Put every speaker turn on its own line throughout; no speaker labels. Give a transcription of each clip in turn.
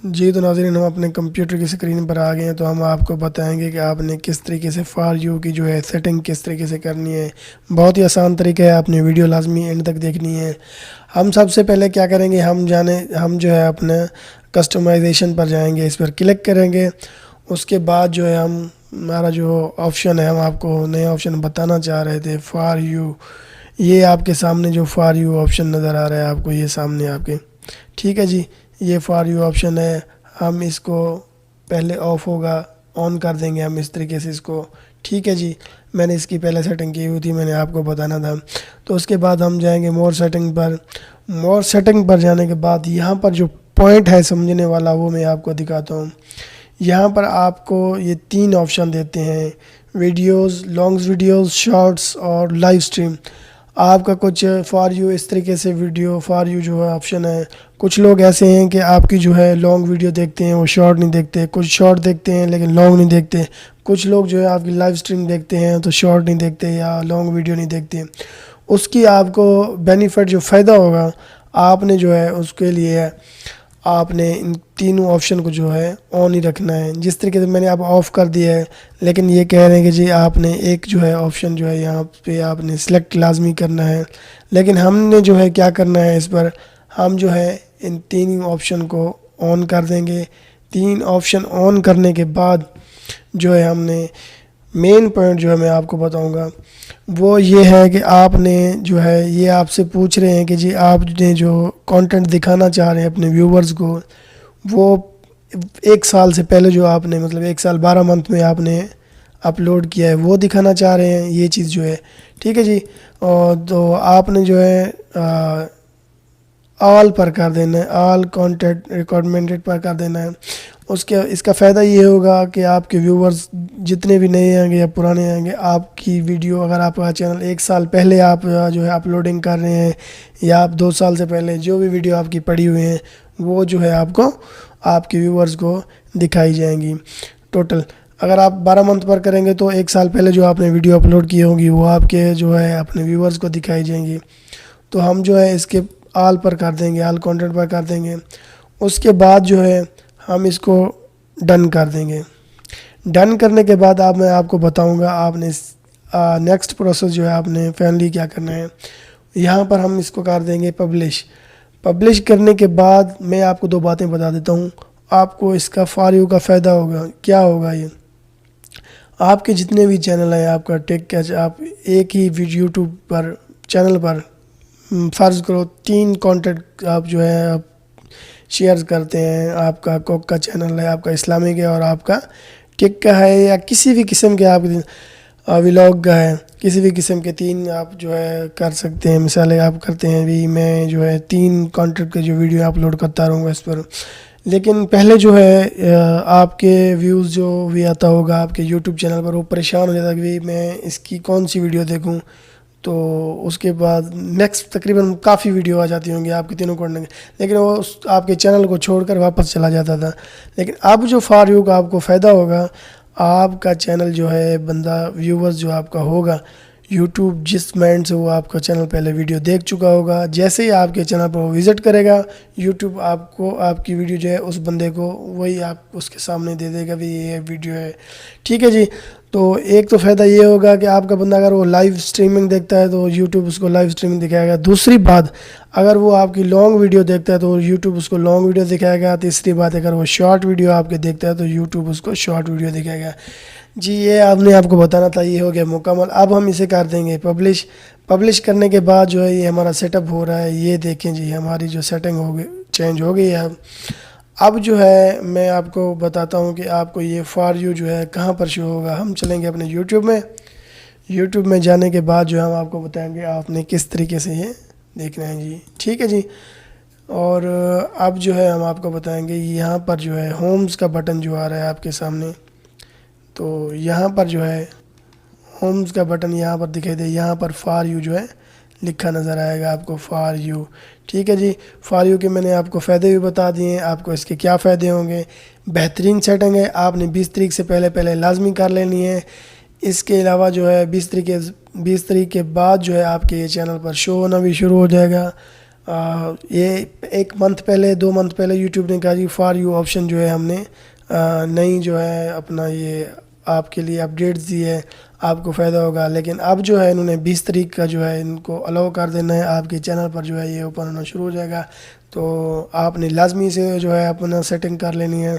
جی تو ناظرین، ہم اپنے کمپیوٹر کی اسکرین پر آ گئے ہیں، تو ہم آپ کو بتائیں گے کہ آپ نے کس طریقے سے فار یو کی جو ہے سیٹنگ کس طریقے سے کرنی ہے۔ بہت ہی آسان طریقہ ہے، آپ نے ویڈیو لازمی اینڈ تک دیکھنی ہے۔ ہم سب سے پہلے کیا کریں گے، ہم جو ہے اپنا کسٹمائزیشن پر جائیں گے، اس پر کلک کریں گے۔ اس کے بعد جو ہے ہمارا جو آپشن ہے، ہم آپ کو نیا آپشن بتانا چاہ رہے تھے، فار یو۔ یہ آپ کے سامنے جو فار یو آپشن نظر آ رہا ہے آپ کو، یہ سامنے آپ کے، ٹھیک ہے جی، یہ فار یو آپشن ہے۔ ہم اس کو پہلے آف ہوگا، آن کر دیں گے ہم اس طریقے سے اس کو، ٹھیک ہے جی۔ میں نے اس کی پہلے سیٹنگ کی ہوئی تھی، میں نے آپ کو بتانا تھا۔ تو اس کے بعد ہم جائیں گے مور سیٹنگ پر۔ مور سیٹنگ پر جانے کے بعد یہاں پر جو پوائنٹ ہے سمجھنے والا، وہ میں آپ کو دکھاتا ہوں۔ یہاں پر آپ کو یہ 3 آپشن دیتے ہیں، ویڈیوز، لانگز ویڈیوز، شارٹس اور لائیو اسٹریم۔ آپ کا کچھ فار یو اس طریقے سے ویڈیو فار یو جو ہے آپشن ہے۔ کچھ لوگ ایسے ہیں کہ آپ کی جو ہے لانگ ویڈیو دیکھتے ہیں، وہ شارٹ نہیں دیکھتے، کچھ شارٹ دیکھتے ہیں لیکن لانگ نہیں دیکھتے، کچھ لوگ جو ہے آپ کی لائیو اسٹریم دیکھتے ہیں تو شارٹ نہیں دیکھتے یا لانگ ویڈیو نہیں دیکھتے۔ اس کی آپ کو بینیفٹ جو فائدہ ہوگا، آپ نے جو ہے اس کے لیے آپ نے ان تینوں آپشن کو جو ہے آن ہی رکھنا ہے۔ جس طریقے سے میں نے آپ آف کر دیا ہے، لیکن یہ کہہ رہے ہیں کہ جی آپ نے ایک جو ہے آپشن جو ہے یہاں پہ آپ نے سلیکٹ لازمی کرنا ہے، لیکن ہم نے جو ہے کیا کرنا ہے، اس پر ہم جو ہے ان تینوں آپشن کو آن کر دیں گے۔ 3 آپشن آن کرنے کے بعد جو ہے ہم نے مین پوائنٹ جو ہے میں آپ کو بتاؤں گا، وہ یہ ہے کہ آپ نے جو ہے یہ آپ سے پوچھ رہے ہیں کہ جی آپ نے جو کانٹینٹ دکھانا چاہ رہے ہیں اپنے ویورز کو، وہ 1 سال سے پہلے جو آپ نے مطلب 1 سال 12 منتھ میں آپ نے اپلوڈ کیا ہے وہ دکھانا چاہ رہے ہیں، یہ چیز جو ہے، ٹھیک ہے جی۔ اور تو آپ نے جو ہے آل پر کر دینا ہے، آل کانٹینٹ ریکمنڈیڈ پر کر دینا ہے۔ اس کا فائدہ یہ ہوگا کہ آپ کے ویورز جتنے بھی نئے آئیں گے یا پرانے آئیں گے، آپ کی ویڈیو اگر آپ کا چینل 1 سال پہلے آپ جو ہے اپلوڈنگ کر رہے ہیں، یا آپ 2 سال سے پہلے جو بھی ویڈیو آپ کی پڑی ہوئی ہیں، وہ جو ہے آپ کو آپ کے ویورز کو دکھائی جائیں گی ٹوٹل۔ اگر آپ 12 منتھ پر کریں گے تو 1 سال پہلے جو آپ نے ویڈیو اپلوڈ کی ہوگی وہ آپ کے جو ہے اپنے ویورز کو دکھائی جائیں گی۔ تو ہم جو ہے اس کے آل پر کر دیں گے، آل کانٹینٹ پر کر دیں گے۔ اس کے بعد جو ہے ہم اس کو ڈن کر دیں گے۔ ڈن کرنے کے بعد میں آپ کو بتاؤں گا آپ نے نیکسٹ پروسیس جو ہے آپ نے فائنلی کیا کرنا ہے۔ یہاں پر ہم اس کو کر دیں گے پبلش۔ پبلش کرنے کے بعد میں آپ کو 2 باتیں بتا دیتا ہوں، آپ کو اس کا فار یو کا فائدہ ہوگا کیا ہوگا۔ یہ آپ کے جتنے بھی چینل ہیں، آپ کا ٹیک کیچ، آپ ایک ہی یوٹیوب پر چینل پر فرض کرو 3 کانٹینٹ آپ جو ہے آپ شیئر کرتے ہیں، آپ کا کوک کا چینل ہے، آپ کا اسلامک ہے، اور آپ کا ٹیک کا ہے، یا کسی بھی قسم کے آپ ولاگ کا ہے، کسی بھی قسم کے 3 آپ جو ہے کر سکتے ہیں۔ مثالیں آپ کرتے ہیں بھی، میں جو ہے 3 کانٹینٹ کے جو ویڈیو اپلوڈ کرتا رہوں گا اس پر، لیکن پہلے جو ہے آپ کے ویوز جو بھی آتا ہوگا آپ کے یوٹیوب چینل پر، وہ پریشان ہو جاتا ہے کہ میں اس کی کون سی ویڈیو دیکھوں۔ تو اس کے بعد نیکسٹ تقریباً کافی ویڈیو آ جاتی ہوں گی آپ کے تینوں کانٹینٹ، لیکن وہ آپ کے چینل کو چھوڑ کر واپس چلا جاتا تھا۔ لیکن اب جو فار یو کا آپ کو فائدہ ہوگا، آپ کا چینل جو ہے بندہ ویورز جو آپ کا ہوگا، یوٹیوب جس مائنڈ سے وہ آپ کا چینل پہلے ویڈیو دیکھ چکا ہوگا، جیسے ہی آپ کے چینل پر وہ وزٹ کرے گا، یوٹیوب آپ کو آپ کی ویڈیو جو ہے اس بندے کو وہی آپ اس کے سامنے دے دے گا بھی یہ ویڈیو ہے، ٹھیک ہے جی۔ تو ایک تو فائدہ یہ ہوگا کہ آپ کا بندہ اگر وہ لائیو اسٹریمنگ دیکھتا ہے تو یوٹیوب اس کو لائیو اسٹریمنگ دکھائے گا۔ دوسری بات، اگر وہ آپ کی لانگ ویڈیو دیکھتا ہے تو یوٹیوب اس کو لانگ ویڈیو دکھائے گا۔ تیسری بات، اگر وہ شارٹ ویڈیو آپ کے دیکھتا ہے تو یوٹیوب اس کو شارٹ ویڈیو دکھائے گا۔ جی یہ آپ کو بتانا تھا، یہ ہو گیا مکمل۔ اب ہم اسے کر دیں گے پبلش۔ پبلش کرنے کے بعد جو ہے یہ ہمارا سیٹ اپ ہو رہا ہے، یہ دیکھیں جی ہماری جو سیٹنگ ہو گئی چینج ہو گئی ہے۔ اب جو ہے میں آپ کو بتاتا ہوں کہ آپ کو یہ فار یو جو ہے کہاں پر شو ہوگا۔ ہم چلیں گے اپنے یوٹیوب میں۔ یوٹیوب میں جانے کے بعد جو ہے ہم آپ کو بتائیں گے آپ نے کس طریقے سے یہ دیکھنا ہے جی، ٹھیک ہے جی۔ اور اب جو ہے ہم آپ کو بتائیں گے یہاں پر جو ہے ہومز کا بٹن جو آ رہا ہے آپ کے سامنے، تو یہاں پر جو ہے ہومز کا بٹن یہاں پر دکھائی دے، یہاں پر فار یو جو ہے لکھا نظر آئے گا آپ کو، فار یو، ٹھیک ہے جی۔ فار یو کے میں نے آپ کو فائدے بھی بتا دیے ہیں، آپ کو اس کے کیا فائدے ہوں گے۔ بہترین سیٹنگ ہے، آپ نے 20 تاریخ سے پہلے لازمی کر لینی ہے۔ اس کے علاوہ جو ہے 20 تاریخ کے بعد جو ہے آپ کے یہ چینل پر شو ہونا بھی شروع ہو جائے گا۔ یہ 1 منتھ پہلے 2 منتھ پہلے یوٹیوب نے کہا جی فار یو آپشن جو ہے ہم نے نئی جو ہے اپنا یہ آپ کے لیے اپڈیٹس دی ہے، آپ کو فائدہ ہوگا. لیکن اب جو ہے انہوں نے 20 تاریخ کا جو ہے ان کو الاؤ کر دینا ہے، آپ کے چینل پر جو ہے یہ اوپن ہونا شروع ہو جائے گا. تو آپ نے لازمی سے جو ہے اپنا سیٹنگ کر لینی ہے.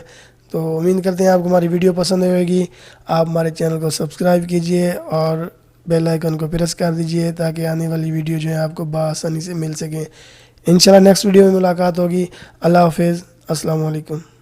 تو امید کرتے ہیں آپ کو ہماری ویڈیو پسند ہوئے گی. آپ ہمارے چینل کو سبسکرائب کیجئے اور بیل آئیکن کو پریس کر دیجئے تاکہ آنے والی ویڈیو جو ہے آپ کو بآسانی سے مل سکیں. انشاءاللہ نیکسٹ ویڈیو میں ملاقات ہوگی. اللہ حافظ. السلام علیکم.